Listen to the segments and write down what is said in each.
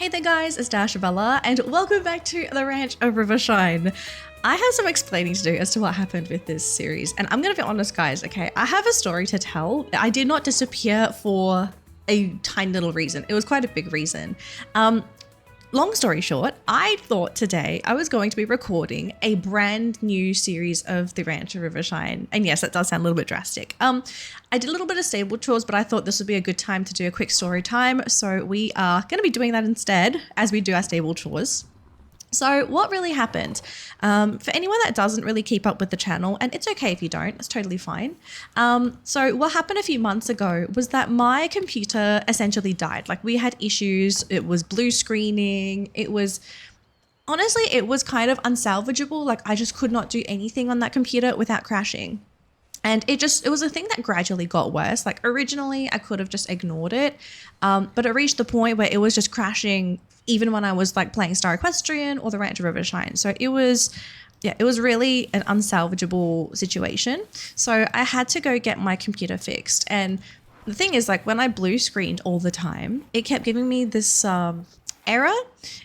Hey there guys, it's Dashabella and welcome back to the Ranch of Rivershine. I have some explaining to do as to what happened with this series, and I'm gonna be honest guys, okay? I have a story to tell. I did not disappear for a tiny little reason. It was quite a big reason. Long story short, I thought today I was going to be recording a brand new series of the Ranch of Rivershine. And yes, that does sound a little bit drastic. I did a little bit of stable chores, but I thought this would be a good time to do a quick story time. So we are going to be doing that instead as we do our stable chores. So what really happened, for anyone that doesn't really keep up with the channel, and it's okay if you don't, it's totally fine. So what happened a few months ago was that my computer essentially died. Like we had issues, it was blue screening, honestly, it was kind of unsalvageable. Like I just could not do anything on that computer without crashing. And it was a thing that gradually got worse. Like originally I could have just ignored it, but it reached the point where it was just crashing even when I was like playing Star Equestrian or the Ranch of Rivershine. So it was really an unsalvageable situation. So I had to go get my computer fixed. And the thing is, like when I blue screened all the time, it kept giving me this error,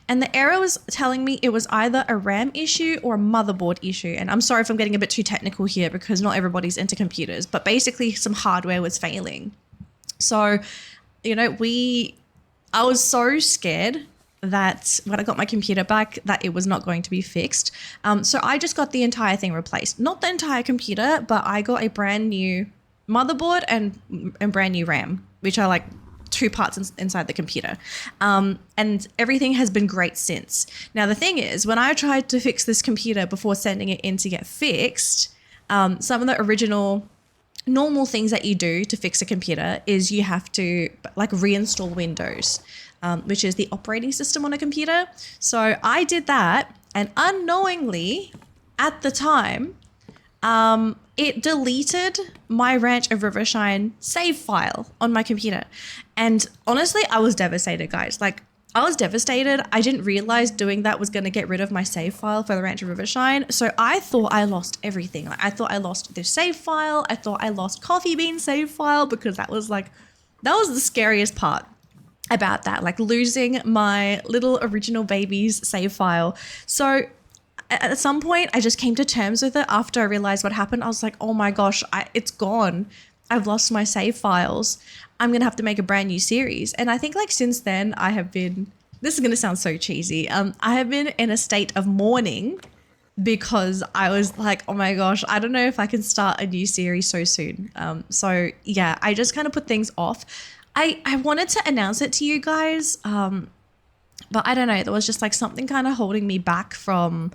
and the error was telling me it was either a RAM issue or a motherboard issue. And I'm sorry if I'm getting a bit too technical here because not everybody's into computers, but basically some hardware was failing. So, you know, I was so scared that when I got my computer back that it was not going to be fixed. So I just got the entire thing replaced. Not the entire computer, but I got a brand new motherboard and brand new RAM, which are like two parts inside the computer. And everything has been great since. Now, the thing is, when I tried to fix this computer before sending it in to get fixed, some of the original normal things that you do to fix a computer is you have to like reinstall Windows, which is the operating system on a computer. So I did that, and unknowingly at the time, it deleted my Ranch of Rivershine save file on my computer. And honestly, I was devastated, guys. Like, I was devastated. I didn't realize doing that was going to get rid of my save file for the Ranch of Rivershine. So I thought I lost everything. Like, I thought I lost this save file. I thought I lost Coffee Bean save file, because that was the scariest part about that, like losing my little original baby's save file. So at some point I just came to terms with it after I realized what happened. I was like, oh my gosh, it's gone. I've lost my save files. I'm going to have to make a brand new series. And I think like since then I have been, this is going to sound so cheesy. I have been in a state of mourning because I was like, oh my gosh, I don't know if I can start a new series so soon. So yeah, I just kind of put things off. I wanted to announce it to you guys, but I don't know. There was just like something kind of holding me back from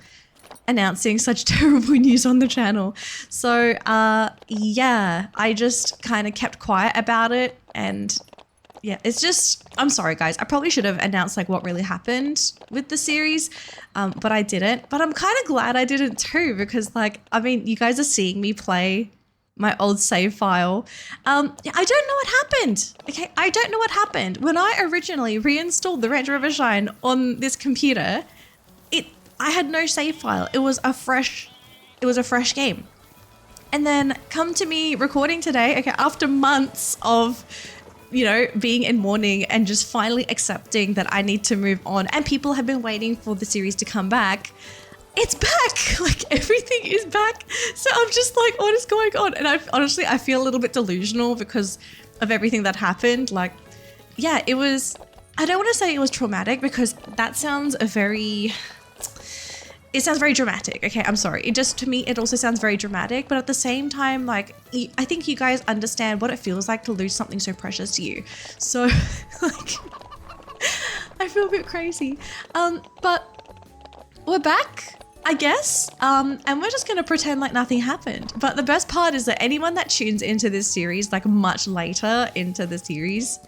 announcing such terrible news on the channel. So yeah, I just kind of kept quiet about it. And yeah, it's just, I'm sorry guys. I probably should have announced like what really happened with the series, but I didn't. But I'm kind of glad I didn't too, because like, I mean, you guys are seeing me play my old save file. I don't know what happened. Okay, I don't know what happened. When I originally reinstalled the Ranch of Rivershine on this computer, I had no save file. It was a fresh game. And then come to me recording today, okay, after months of, you know, being in mourning and just finally accepting that I need to move on, and people have been waiting for the series to come back. It's back, like everything is back. So I'm just like, what is going on? And I feel a little bit delusional because of everything that happened. Like, yeah, I don't want to say it was traumatic, because that sounds very dramatic. Okay, I'm sorry. To me, it also sounds very dramatic, but at the same time, like, I think you guys understand what it feels like to lose something so precious to you. So like, I feel a bit crazy. But we're back, I guess, and we're just going to pretend like nothing happened. But the best part is that anyone that tunes into this series, like much later into the series,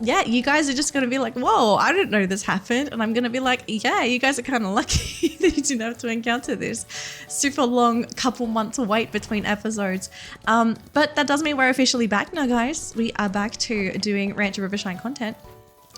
yeah, you guys are just going to be like, whoa, I didn't know this happened. And I'm going to be like, yeah, you guys are kind of lucky that you didn't have to encounter this super long couple months wait between episodes. But that does mean we're officially back now, guys. We are back to doing Ranch of Rivershine content.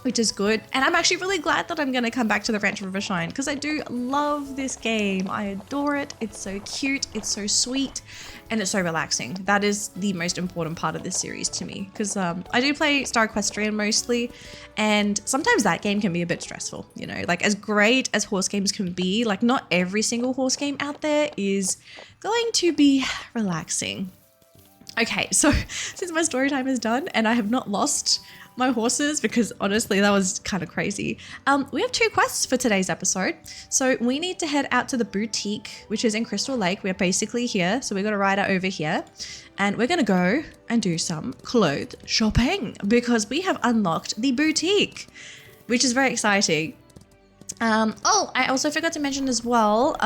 which is good. And I'm actually really glad that I'm going to come back to the Ranch of Rivershine because I do love this game. I adore it. It's so cute. It's so sweet. And it's so relaxing. That is the most important part of this series to me because I do play Star Equestrian mostly. And sometimes that game can be a bit stressful, you know, like as great as horse games can be, like not every single horse game out there is going to be relaxing. Okay, so since my story time is done and I have not lost my horses because honestly that was kind of crazy, we have 2 quests for today's episode. So we need to head out to the boutique, which is in Crystal Lake. We're basically here, so we're gonna ride out over here and we're gonna go and do some clothes shopping because we have unlocked the boutique, which is very exciting. Oh, I also forgot to mention as well,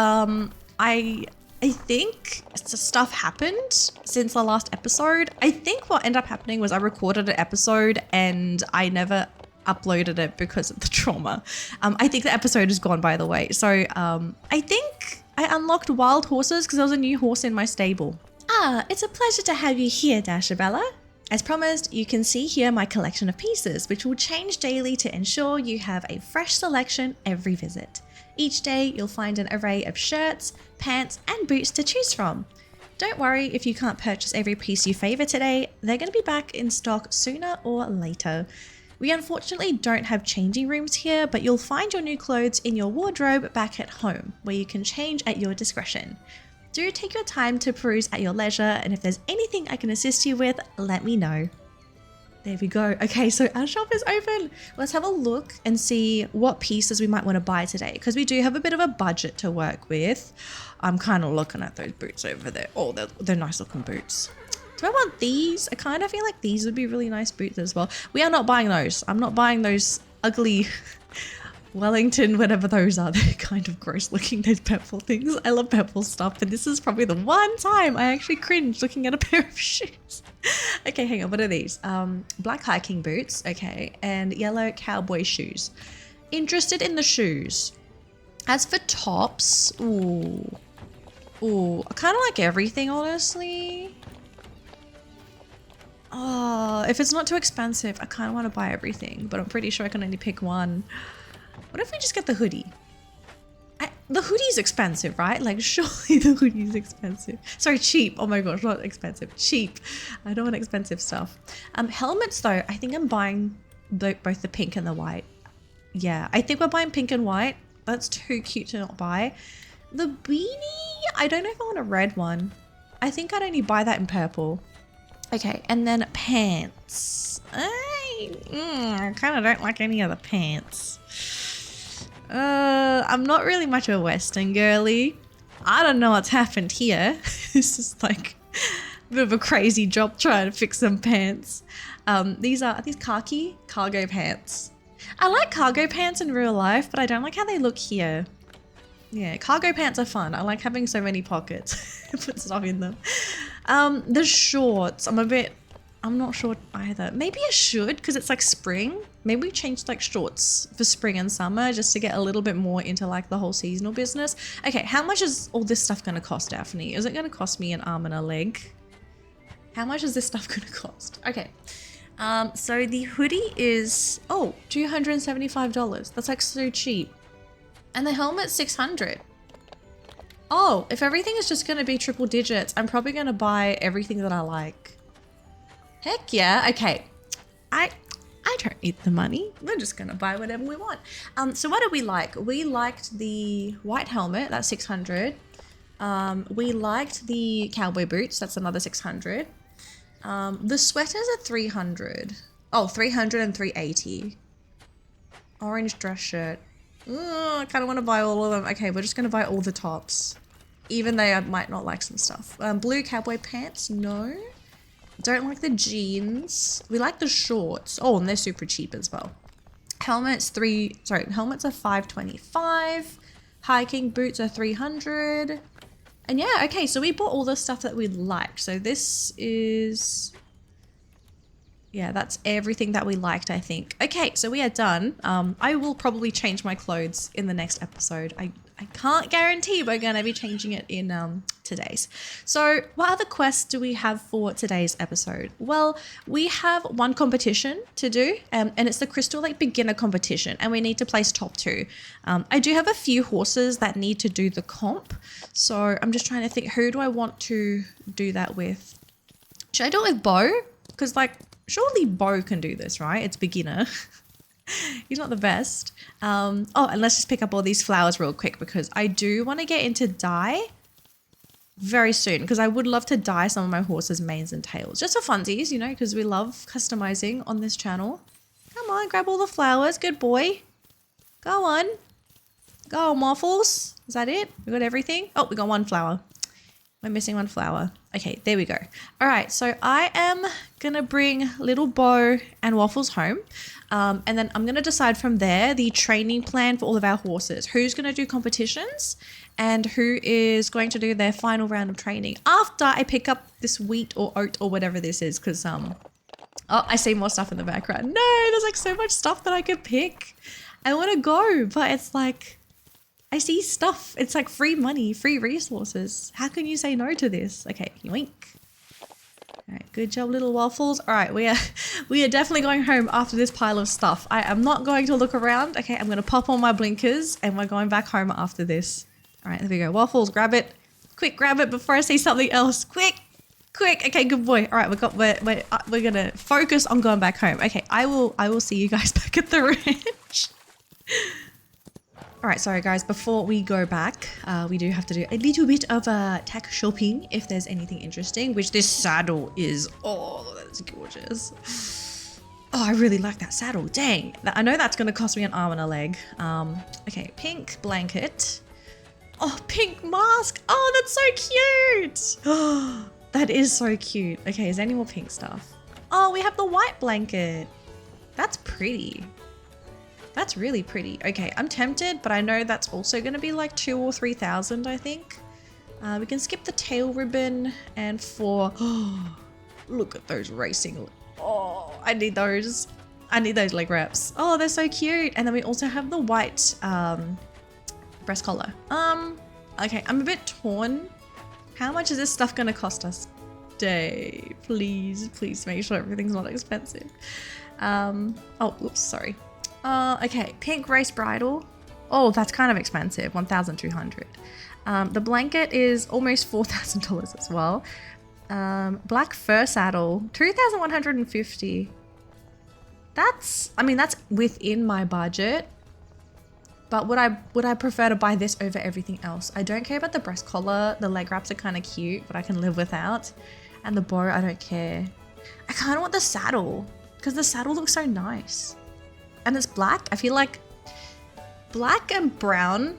I think stuff happened since the last episode. I think what ended up happening was I recorded an episode and I never uploaded it because of the trauma. I think the episode is gone, by the way. So I think I unlocked wild horses because there was a new horse in my stable. Ah, it's a pleasure to have you here, Dashabella. As promised, you can see here my collection of pieces, which will change daily to ensure you have a fresh selection every visit. Each day, you'll find an array of shirts, pants, and boots to choose from. Don't worry if you can't purchase every piece you favor today, they're going to be back in stock sooner or later. We unfortunately don't have changing rooms here, but you'll find your new clothes in your wardrobe back at home, where you can change at your discretion. Do take your time to peruse at your leisure, and if there's anything I can assist you with, let me know. There we go. Okay, so our shop is open. Let's have a look and see what pieces we might want to buy today because we do have a bit of a budget to work with. I'm kind of looking at those boots over there. Oh, they're nice looking boots. Do I want these? I kind of feel like these would be really nice boots as well. We are not buying those. I'm not buying those ugly Wellington, whatever those are. They're kind of gross looking, those purple things. I love purple stuff, but this is probably the one time I actually cringe looking at a pair of shoes. Okay, hang on, what are these? Black hiking boots, okay, and yellow cowboy shoes. Interested in the shoes. As for tops, ooh, I kind of like everything, honestly. Oh, if it's not too expensive, I kind of want to buy everything, but I'm pretty sure I can only pick one. What if we just get the hoodie? The hoodie's expensive, right? Like, surely the hoodie's expensive. Sorry, cheap. Oh my gosh, not expensive. Cheap. I don't want expensive stuff. Helmets, though, I think I'm buying both the pink and the white. Yeah, I think we're buying pink and white. That's too cute to not buy. The beanie, I don't know if I want a red one. I think I'd only buy that in purple. Okay, and then pants. I kind of don't like any of the pants. I'm not really much of a Western girly. I don't know what's happened here. This is like a bit of a crazy job trying to fix some pants. Are these khaki cargo pants? I like cargo pants in real life, but I don't like how they look here. Yeah, cargo pants are fun. I like having so many pockets. Put stuff in them. The shorts, I'm not sure either. Maybe I should because it's like spring. Maybe we changed like shorts for spring and summer just to get a little bit more into like the whole seasonal business. Okay, how much is all this stuff going to cost, Daphne? Is it going to cost me an arm and a leg? How much is this stuff going to cost? Okay, so the hoodie is, $275. That's like so cheap. And the helmet's $600. Oh, if everything is just going to be triple digits, I'm probably going to buy everything that I like. Heck yeah. Okay. I don't need the money. We're just going to buy whatever we want. So what do we like? We liked the white helmet. That's $600. We liked the cowboy boots. That's another $600. The sweaters are $300. Oh, $300 and $380. Orange dress shirt. I kind of want to buy all of them. Okay, we're just going to buy all the tops. Even though I might not like some stuff. Blue cowboy pants. No. Don't like the jeans. We like the shorts. Oh, and they're super cheap as well. Helmets are $525. Hiking boots are $300. And yeah, okay, so we bought all the stuff that we liked. So this is, yeah, that's everything that we liked, I think. Okay, so we are done. I will probably change my clothes in the next episode. I can't guarantee we're going to be changing it in today's. So what other quests do we have for today's episode? Well, we have one competition to do, and it's the Crystal Lake Beginner Competition, and we need to place top 2. I do have a few horses that need to do the comp, so I'm just trying to think, who do I want to do that with? Should I do it with Bo? Because like, surely Bo can do this, right? It's beginner. He's not the best. Oh, and let's just pick up all these flowers real quick because I do want to get into dye very soon because I would love to dye some of my horses' manes and tails. Just for funsies, you know, because we love customizing on this channel. Come on, grab all the flowers. Good boy. Go on. Go on, Waffles. Is that it? We got everything? Oh, we got one flower. We're missing one flower. Okay, there we go. All right, so I am going to bring little Bo and Waffles home. And then I'm going to decide from there the training plan for all of our horses. Who's going to do competitions and who is going to do their final round of training after I pick up this wheat or oat or whatever this is. Because, oh, I see more stuff in the background. No, there's like so much stuff that I could pick. I want to go, but it's like, I see stuff. It's like free money, free resources. How can you say no to this? Okay, yoink. All right, good job, little Waffles. All right, we are definitely going home after this pile of stuff. I am not going to look around. Okay, I'm going to pop on my blinkers and we're going back home after this. All right, there we go. Waffles, grab it. Quick, grab it before I see something else. Quick, quick. Okay, good boy. All right, we're going to focus on going back home. Okay, I will see you guys back at the ranch. All right, sorry guys, before we go back, we do have to do a little bit of tack shopping if there's anything interesting, which this saddle is, oh, that's gorgeous. Oh, I really like that saddle, dang. I know that's gonna cost me an arm and a leg. Okay, pink blanket. Oh, pink mask, oh, that's so cute. Oh, that is so cute. Okay, is there any more pink stuff? Oh, we have the white blanket. That's pretty. That's really pretty. Okay, I'm tempted, but I know that's also going to be like 2,000 or 3,000, I think. We can skip the tail ribbon and for... Oh, look at those racing... Oh, I need those. I need those leg wraps. Oh, they're so cute. And then we also have the white breast collar. Okay, I'm a bit torn. How much is this stuff going to cost us? Day, please make sure everything's not expensive. Oh, oops, sorry. Okay, pink race bridle. Oh, that's kind of expensive, 1,200. The blanket is almost $4,000 as well. Black fur saddle, 2,150. That's within my budget. But would I prefer to buy this over everything else? I don't care about the breast collar. The leg wraps are kind of cute, but I can live without. And the bow, I don't care. I kind of want the saddle because the saddle looks so nice. And it's black. I feel like black and brown,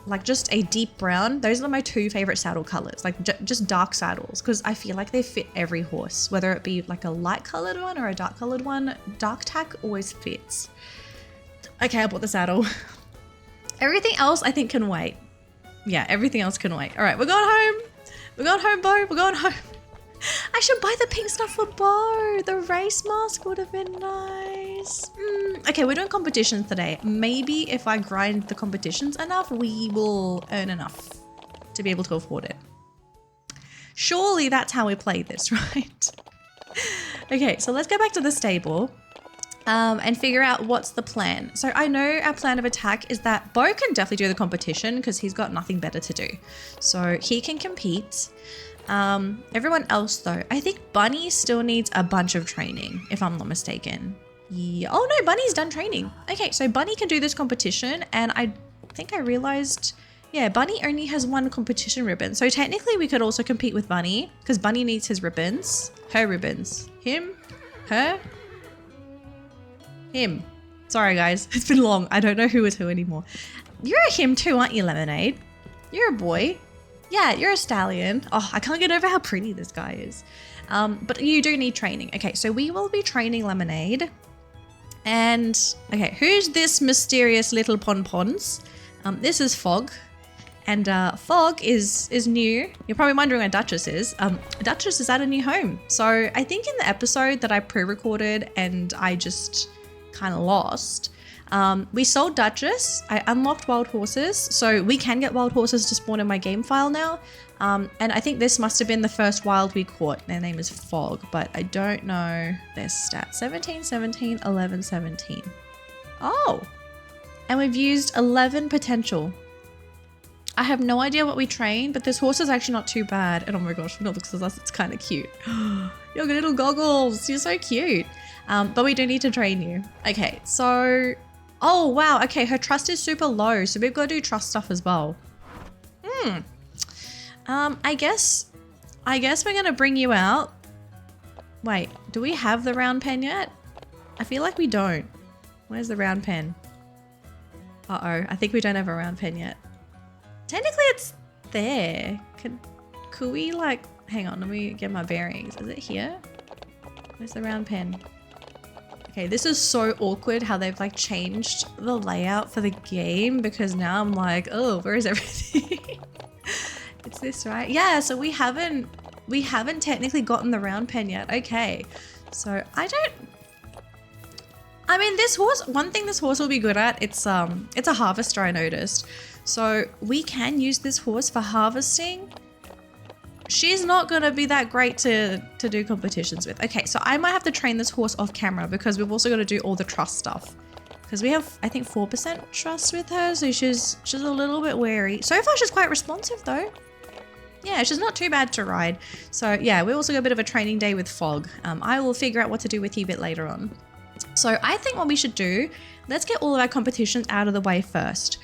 like just a deep brown, those are my 2 favorite saddle colors, like just dark saddles, because I feel like they fit every horse, whether it be like a light colored one or a dark colored one. Dark tack always fits. Okay, I bought the saddle. Everything else I think can wait. Yeah, everything else can wait. All right, we're going home. We're going home, Bo. We're going home. I should buy the pink stuff for Bo. The race mask would have been nice. Okay, we're doing competitions today. Maybe if I grind the competitions enough, we will earn enough to be able to afford it. Surely that's how we play this, right? Okay, so let's go back to the stable and figure out what's the plan. So I know our plan of attack is that Bo can definitely do the competition because he's got nothing better to do. So he can compete. Everyone else though, I think Bunny still needs a bunch of training, if I'm not mistaken. Yeah. Oh no, Bunny's done training. Okay, so Bunny can do this competition, and I think I realized, yeah, Bunny only has 1 competition ribbon. So technically we could also compete with Bunny because Bunny needs his ribbons. Her ribbons. Him, her, him. Sorry guys, it's been long. I don't know who is who anymore. You're a him too, aren't you, Lemonade? You're a boy. Yeah, you're a stallion. Oh, I can't get over how pretty this guy is. But you do need training. Okay, so we will be training Lemonade. And, okay, who's this mysterious little pon-pons? This is Fog. And Fog is new. You're probably wondering where Duchess is. Duchess is at a new home. So I think in the episode that I pre-recorded and I just kind of lost, We sold Duchess. I unlocked wild horses. So we can get wild horses to spawn in my game file now. And I think this must have been the first wild we caught. Their name is Fog, but I don't know their stats. 17, 17, 11, 17. Oh, and we've used 11 potential. I have no idea what we trained, but this horse is actually not too bad. And oh my gosh, when it looks at us, it's kind of cute. Your little goggles, you're so cute. But we do need to train you. Okay, so, oh wow, okay, her trust is super low, so we've got to do trust stuff as well. I guess we're gonna bring you out. Wait, do we have the round pen yet? I feel like we don't. Where's the round pen? Uh-oh, I think we don't have a round pen yet. Technically it's there. Could we like, hang on, let me get my bearings. Is it here? Where's the round pen? Okay, this is so awkward how they've like changed the layout for the game because now I'm like, oh, where is everything? It's this, right? Yeah, so we haven't technically gotten the round pen yet. Okay. So I mean, this horse, one thing this horse will be good at, it's a harvester, I noticed. So we can use this horse for harvesting. She's not gonna be that great to do competitions with. Okay, so I might have to train this horse off camera because we've also got to do all the trust stuff. Because we have, I think, 4% trust with her, so she's a little bit wary. So far, she's quite responsive though. Yeah, she's not too bad to ride. So yeah, we also got a bit of a training day with Fog. I will figure out what to do with you a bit later on. So I think what we should do, let's get all of our competitions out of the way first.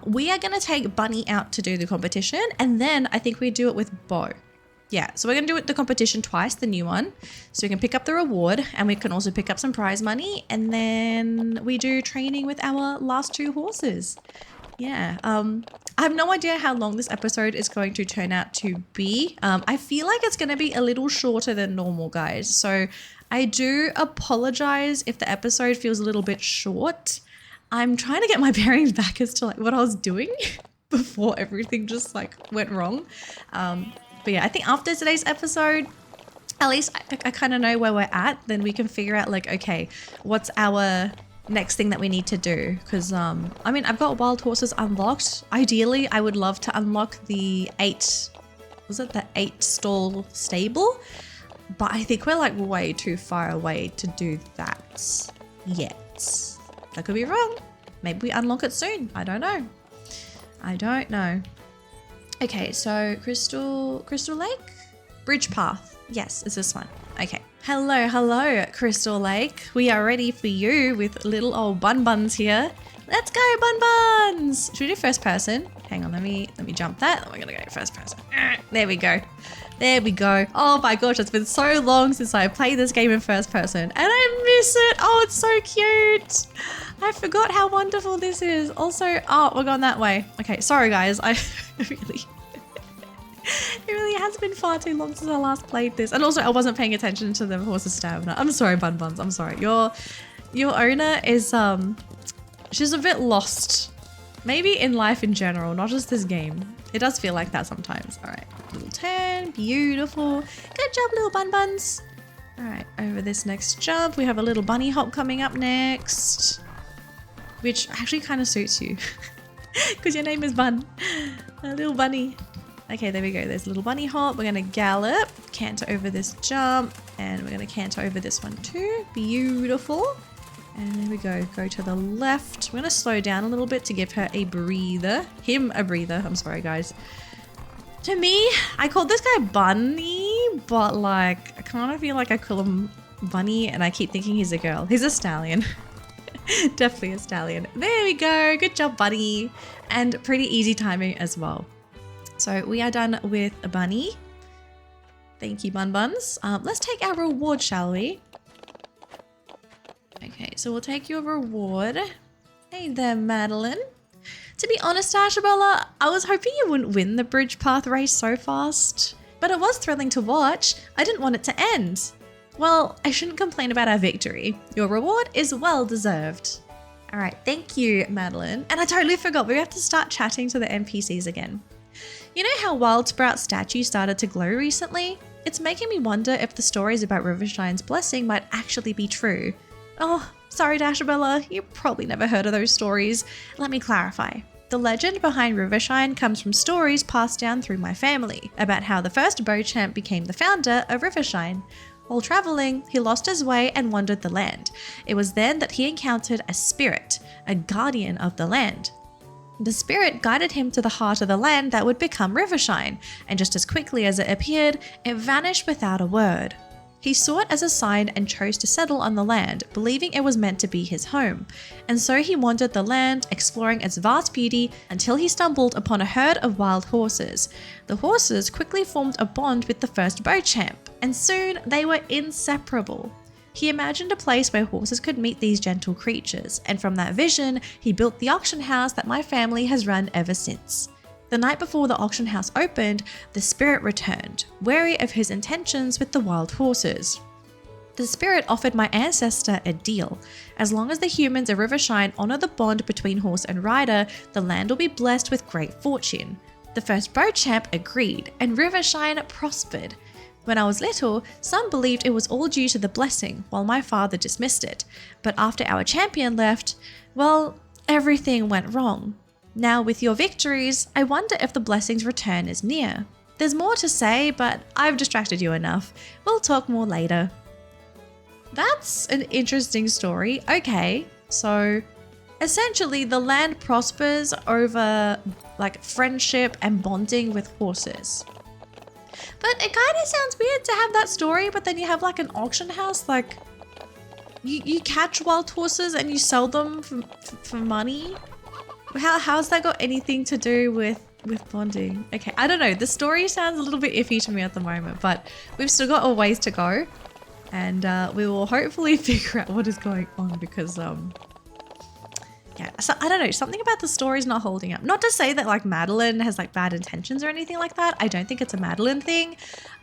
We are going to take Bunny out to do the competition, and then I think we do it with Bo. Yeah, so we're going to do the competition twice, the new one. So we can pick up the reward, and we can also pick up some prize money, and then we do training with our last two horses. Yeah, I have no idea how long this episode is going to turn out to be. I feel like it's going to be a little shorter than normal, guys. So I do apologize if the episode feels a little bit short. I'm trying to get my bearings back as to like what I was doing before everything just like went wrong. But yeah, I think after today's episode, at least I kind of know where we're at. Then we can figure out like, okay, what's our next thing that we need to do? Because I mean, I've got wild horses unlocked. Ideally, I would love to unlock the 8 stall stable? But I think we're like way too far away to do that yet. That could be wrong. Maybe we unlock it soon. I don't know. Okay, so Crystal Lake? Bridge Path. Yes, it's this one. Okay. Hello, Crystal Lake. We are ready for you with little old Bun Buns here. Let's go, Bun Buns! Should we do first person? Hang on, let me jump that. We're gonna go first person. There we go. There we go. Oh my gosh, it's been so long since I played this game in first person and I miss it. Oh, it's so cute. I forgot how wonderful this is. Also, oh, we're going that way. Okay, sorry guys. It really has been far too long since I last played this. And also I wasn't paying attention to the horse's stamina. I'm sorry, Bun Buns. I'm sorry. Your owner is, she's a bit lost. Maybe in life in general, not just this game. It does feel like that sometimes. All right, little turn, beautiful. Good job, little Bun Buns. All right, over this next jump, we have a little bunny hop coming up next, which actually kind of suits you because your name is Bun, a little bunny. Okay, there we go. There's a little bunny hop. We're gonna gallop, canter over this jump, and we're gonna canter over this one too. Beautiful. And there we go. Go to the left. We're gonna slow down a little bit to give her a breather. Him a breather. I'm sorry, guys. To me, I called this guy Bunny, but like, I kind of feel like I call him Bunny and I keep thinking he's a girl. He's a stallion. Definitely a stallion. There we go. Good job, Bunny. And pretty easy timing as well. So we are done with a bunny. Thank you, Bun Buns. Let's take our reward, shall we? Okay, so we'll take your reward. Hey there, Madeline. To be honest, Dashabella, I was hoping you wouldn't win the bridge path race so fast. But it was thrilling to watch. I didn't want it to end. Well, I shouldn't complain about our victory. Your reward is well deserved. All right, thank you, Madeline. And I totally forgot, we have to start chatting to the NPCs again. You know how Wild Sprout's statue started to glow recently? It's making me wonder if the stories about Rivershine's blessing might actually be true. Oh, Sorry, Dashabella, you probably never heard of those stories. Let me clarify. The legend behind Rivershine comes from stories passed down through my family about how the first Beauchamp became the founder of Rivershine. While traveling, he lost his way and wandered the land. It was then that he encountered a spirit, a guardian of the land. The spirit guided him to the heart of the land that would become Rivershine, and just as quickly as it appeared, it vanished without a word. He saw it as a sign and chose to settle on the land, believing it was meant to be his home. And so he wandered the land, exploring its vast beauty until he stumbled upon a herd of wild horses. The horses quickly formed a bond with the first Beauchamp, and soon they were inseparable. He imagined a place where horses could meet these gentle creatures, and from that vision, he built the auction house that my family has run ever since. The night before the auction house opened, the spirit returned, wary of his intentions with the wild horses. The spirit offered my ancestor a deal. As long as the humans of Rivershine honor the bond between horse and rider, the land will be blessed with great fortune. The first Beauchamp agreed, and Rivershine prospered. When I was little, some believed it was all due to the blessing, while my father dismissed it. But after our champion left, well, everything went wrong. Now with your victories, I wonder if the blessing's return is near. There's more to say, but I've distracted you enough. We'll talk more later. That's an interesting story. Okay, so essentially the land prospers over like friendship and bonding with horses. But it kind of sounds weird to have that story, but then you have like an auction house, like you catch wild horses and you sell them for money. How's that got anything to do with bonding? Okay, I don't know. The story sounds a little bit iffy to me at the moment, but we've still got a ways to go, and we will hopefully figure out what is going on because yeah, so I don't know, something about the story's not holding up. Not to say that like Madeline has like bad intentions or anything like that. I don't think it's a Madeline thing.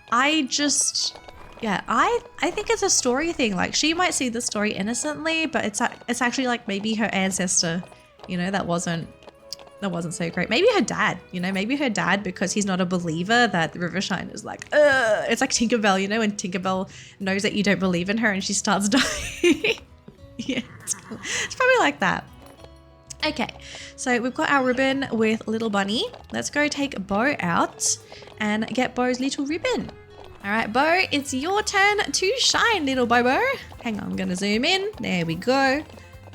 I just, yeah, I think it's a story thing. Like she might see the story innocently, but it's actually like maybe her ancestor, you know, that wasn't so great. Maybe her dad, you know, maybe her dad, because he's not a believer, that Rivershine is like, ugh. It's like Tinkerbell, you know, when Tinkerbell knows that you don't believe in her and she starts dying. Yeah, it's probably like that. Okay, so we've got our ribbon with little bunny. Let's go take Bo out and get Bo's little ribbon. All right, Bo, it's your turn to shine, little Bobo. Hang on, I'm gonna zoom in. There we go.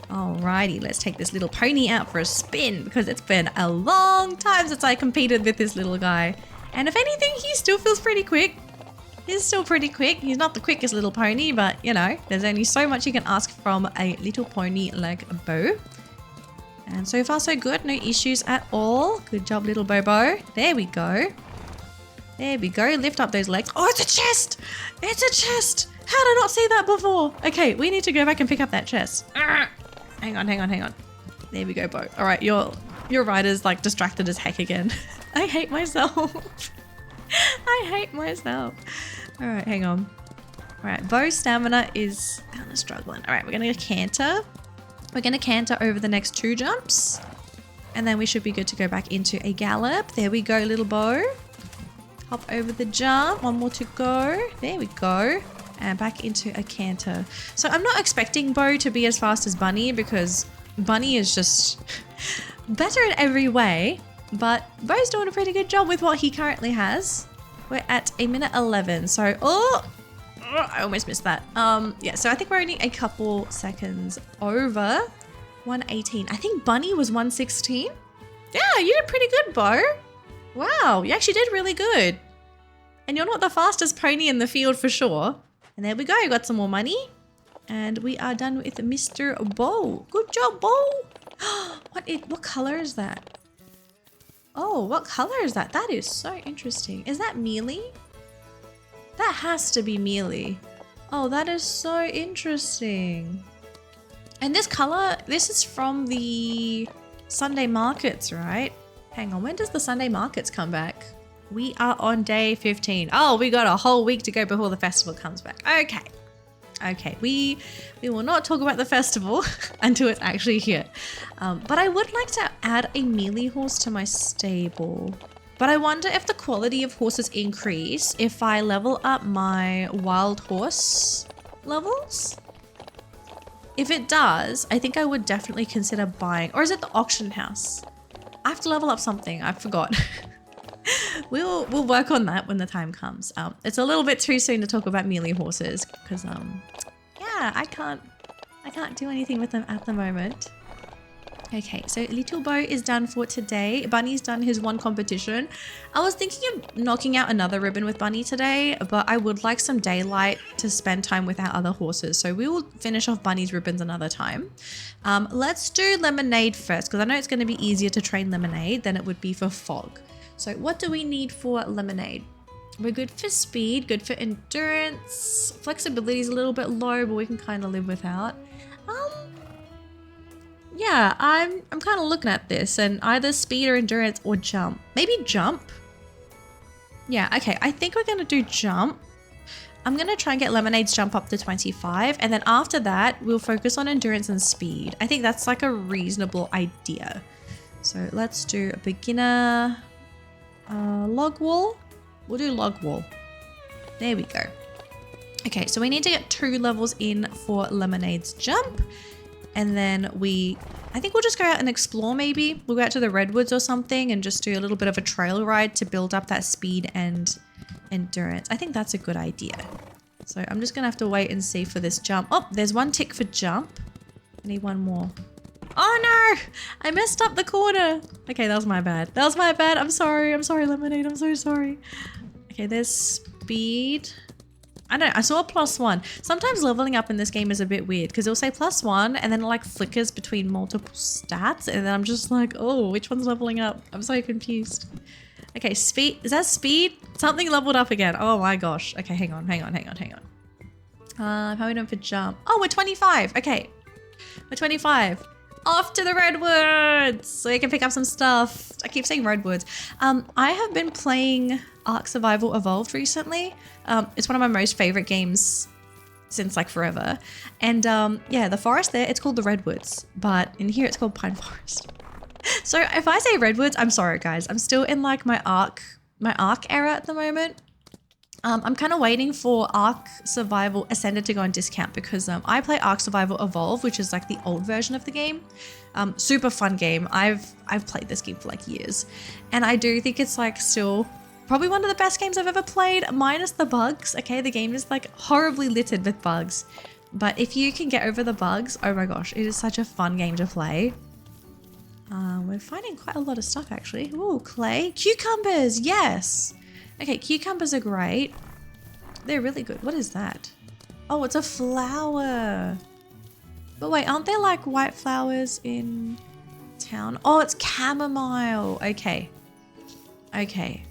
Alrighty, let's take this little pony out for a spin because it's been a long time since I competed with this little guy. And if anything, he still feels pretty quick. He's still pretty quick. He's not the quickest little pony, but you know, there's only so much you can ask from a little pony like Bo. And so far so good, no issues at all. Good job, little Bobo. There we go. There we go, lift up those legs. Oh, it's a chest! It's a chest! How did I not see that before? Okay, we need to go back and pick up that chest. Hang on. There we go, Bo. All right, your rider's like distracted as heck again. I hate myself. I hate myself. All right, hang on. All right, Bo's stamina is kind of struggling. All right, we're gonna canter. We're gonna canter over the next 2 jumps, and then we should be good to go back into a gallop. There we go, little Bo. Hop over the jump. 1 more to go. There we go. And back into a canter. So I'm not expecting Bo to be as fast as Bunny because Bunny is just better in every way, but Bo's doing a pretty good job with what he currently has. We're at 1:11, so I almost missed that. Yeah, so I think we're only a couple seconds over 1:18. I think Bunny was 1:16. Yeah, you did pretty good, Bo. Wow, you actually did really good. And you're not the fastest pony in the field for sure. And there we go, got some more money. And we are done with Mr. Bo. Good job, Bo. What color is that? Oh, what color is that? That is so interesting. Is that mealy? That has to be mealy. Oh, that is so interesting. And this color, this is from the Sunday markets, right? Hang on, when does the Sunday markets come back? We are on day 15. Oh, we got a whole week to go before the festival comes back. Okay, we will not talk about the festival until it's actually here. But I would like to add a melee horse to my stable. But I wonder if the quality of horses increase if I level up my wild horse levels. If it does, I think I would definitely consider buying, or is it the auction house? I have to level up something. I forgot. We'll work on that when the time comes. It's a little bit too soon to talk about melee horses because yeah, I can't do anything with them at the moment. Okay, so Little Bo is done for today. Bunny's done his one competition. I was thinking of knocking out another ribbon with Bunny today, but I would like some daylight to spend time with our other horses. So we will finish off Bunny's ribbons another time. Let's do Lemonade first, because I know it's going to be easier to train Lemonade than it would be for Fog. So what do we need for Lemonade? We're good for speed, good for endurance. Flexibility is a little bit low, but we can kind of live without. Yeah, I'm kind of looking at this and either speed or endurance or jump. Maybe jump. Yeah, okay. I think we're going to do jump. I'm going to try and get Lemonade's jump up to 25. And then after that, we'll focus on endurance and speed. I think that's like a reasonable idea. So let's do a beginner log wall. We'll do log wall. There we go. Okay, so we need to get 2 levels in for Lemonade's jump. And then I think we'll just go out and explore maybe. We'll go out to the redwoods or something and just do a little bit of a trail ride to build up that speed and endurance. I think that's a good idea. So I'm just gonna have to wait and see for this jump. Oh, there's 1 tick for jump. I need 1 more. Oh no, I messed up the corner. Okay, that was my bad. That was my bad. I'm sorry, Lemonade. I'm so sorry. Okay, there's speed. I don't know, I saw a +1. Sometimes leveling up in this game is a bit weird because it'll say +1 and then it like flickers between multiple stats and then I'm just like, oh, which one's leveling up? I'm so confused. Okay, speed. Is that speed? Something leveled up again. Oh my gosh. Okay, hang on. How are we doing for jump? Oh, we're 25. Okay, we're 25. Off to the redwoods so we can pick up some stuff. I keep saying redwoods. I have been playing Ark Survival Evolved recently. It's one of my most favorite games since like forever. And yeah, the forest there, it's called the redwoods, but in here it's called pine forest. So if I say redwoods, I'm sorry guys. I'm still in like my Ark era at the moment. I'm kind of waiting for Ark Survival Ascended to go on discount because I play Ark Survival Evolved, which is like the old version of the game. Super fun game. I've played this game for like years, and I do think it's like still probably one of the best games I've ever played, minus the bugs. Okay, the game is like horribly littered with bugs, but if you can get over the bugs, oh my gosh, it is such a fun game to play. We're finding quite a lot of stuff actually. Ooh, clay, cucumbers, yes. Okay, cucumbers are great. They're really good. What is that? Oh, it's a flower. But wait, aren't there like white flowers in town? Oh, it's chamomile. Okay. Okay.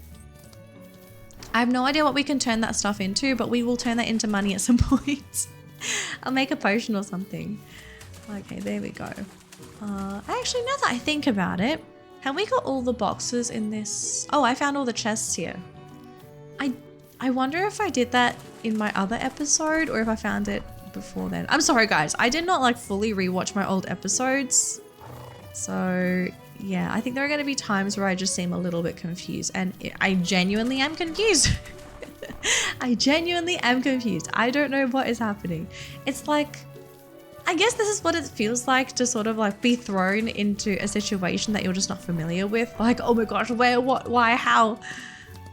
I have no idea what we can turn that stuff into, but we will turn that into money at some point. I'll make a potion or something. Okay, there we go. Actually, now that I think about it, have we got all the boxes in this? Oh, I found all the chests here. I wonder if I did that in my other episode or if I found it before then. I'm sorry guys, I did not like fully rewatch my old episodes. So yeah, I think there are going to be times where I just seem a little bit confused, and I genuinely am confused. I genuinely am confused. I don't know what is happening. It's like, I guess this is what it feels like to sort of like be thrown into a situation that you're just not familiar with. Like, oh my gosh, where, what, why, how?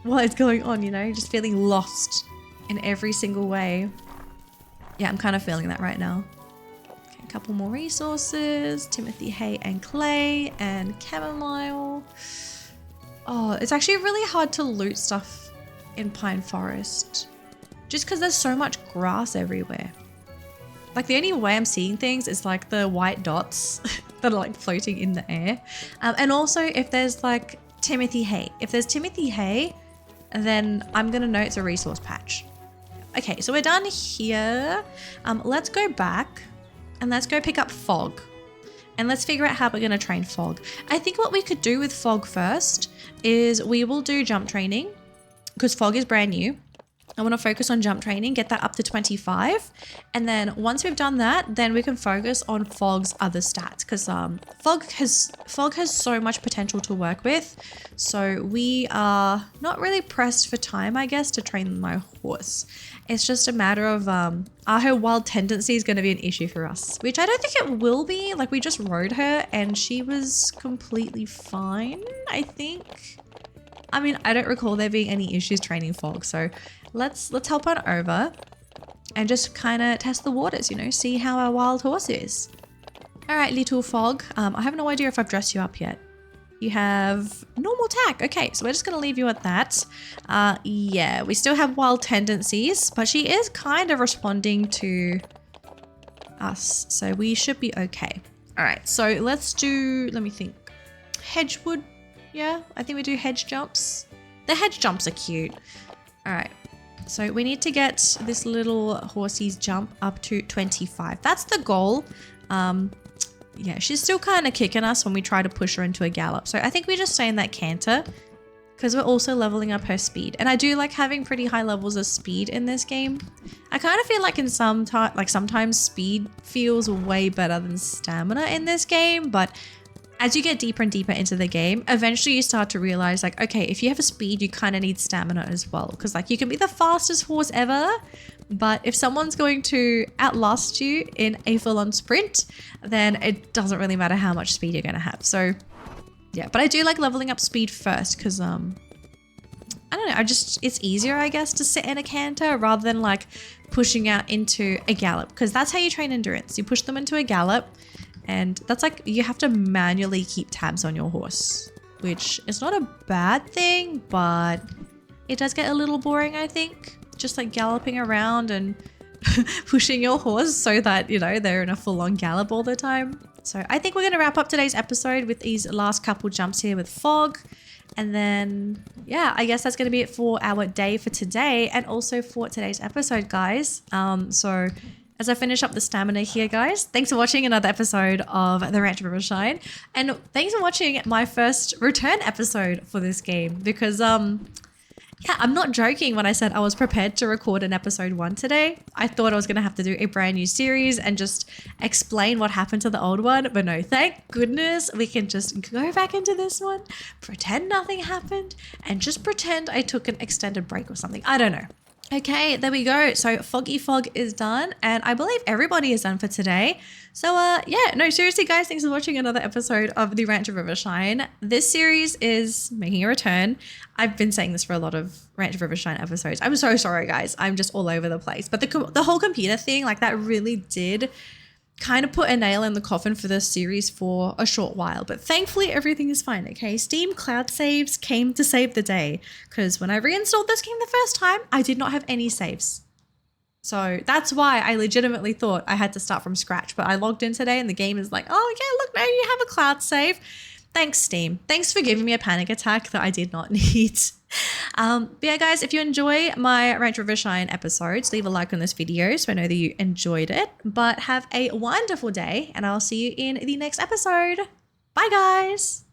What is going on, you know? Just feeling lost in every single way. Yeah, I'm kind of feeling that right now. Okay, a couple more resources. Timothy hay and clay and chamomile. Oh, it's actually really hard to loot stuff in pine forest. Just because there's so much grass everywhere. Like the only way I'm seeing things is like the white dots that are like floating in the air. And also if there's like Timothy hay. If there's Timothy hay, then I'm gonna know it's a resource patch. Okay, so we're done here. Let's go back and let's go pick up Fog. And let's figure out how we're gonna train Fog. I think what we could do with Fog first is we will do jump training because Fog is brand new. I want to focus on jump training, get that up to 25. And then once we've done that, then we can focus on Fog's other stats because Fog has so much potential to work with. So we are not really pressed for time, I guess, to train my horse. It's just a matter of are her wild tendencies going to be an issue for us? Which I don't think it will be. Like we just rode her and she was completely fine, I think. I mean, I don't recall there being any issues training Fog. So let's help on over and just kind of test the waters, you know, see how our wild horse is. All right, little Fog. I have no idea if I've dressed you up yet. You have normal tack. Okay, so we're just going to leave you at that. Yeah, we still have wild tendencies, but she is kind of responding to us. So we should be okay. All right, so let's do, let me think. Hedgewood. Yeah, I think we do hedge jumps. The hedge jumps are cute. All right, so we need to get this little horsey's jump up to 25. That's the goal. Yeah, she's still kind of kicking us when we try to push her into a gallop. So I think we just stay in that canter because we're also leveling up her speed. And I do like having pretty high levels of speed in this game. I kind of feel like sometimes speed feels way better than stamina in this game, but as you get deeper and deeper into the game, eventually you start to realize like, okay, if you have a speed, you kind of need stamina as well. Because like you can be the fastest horse ever, but if someone's going to outlast you in a full-on sprint, then it doesn't really matter how much speed you're going to have. So yeah, but I do like leveling up speed first because I don't know, it's easier, I guess, to sit in a canter rather than like pushing out into a gallop, because that's how you train endurance. You push them into a gallop. And that's like, you have to manually keep tabs on your horse, which is not a bad thing, but it does get a little boring, I think. Just like galloping around and pushing your horse so that, you know, they're in a full-on gallop all the time. So I think we're going to wrap up today's episode with these last couple jumps here with Fog. And then, yeah, I guess that's going to be it for our day for today and also for today's episode, guys. So as I finish up the stamina here, guys, thanks for watching another episode of the Ranch of Rivershine. And thanks for watching my first return episode for this game because, yeah, I'm not joking when I said I was prepared to record an episode 1 today. I thought I was going to have to do a brand new series and just explain what happened to the old one. But no, thank goodness we can just go back into this one, pretend nothing happened, and just pretend I took an extended break or something. I don't know. Okay, there we go. So Foggy Fog is done and I believe everybody is done for today. So yeah, no, seriously guys, thanks for watching another episode of the Ranch of Rivershine. This series is making a return. I've been saying this for a lot of Ranch of Rivershine episodes. I'm so sorry guys. I'm just all over the place. But the whole computer thing, like that really did kind of put a nail in the coffin for this series for a short while, but thankfully everything is fine. Okay, Steam cloud saves came to save the day because when I reinstalled this game the first time, I did not have any saves. So that's why I legitimately thought I had to start from scratch, but I logged in today and the game is like, oh yeah, look, now you have a cloud save. Thanks, Steam. Thanks for giving me a panic attack that I did not need. But yeah, guys, if you enjoy my Ranch of Rivershine episodes, leave a like on this video so I know that you enjoyed it. But have a wonderful day and I'll see you in the next episode. Bye, guys.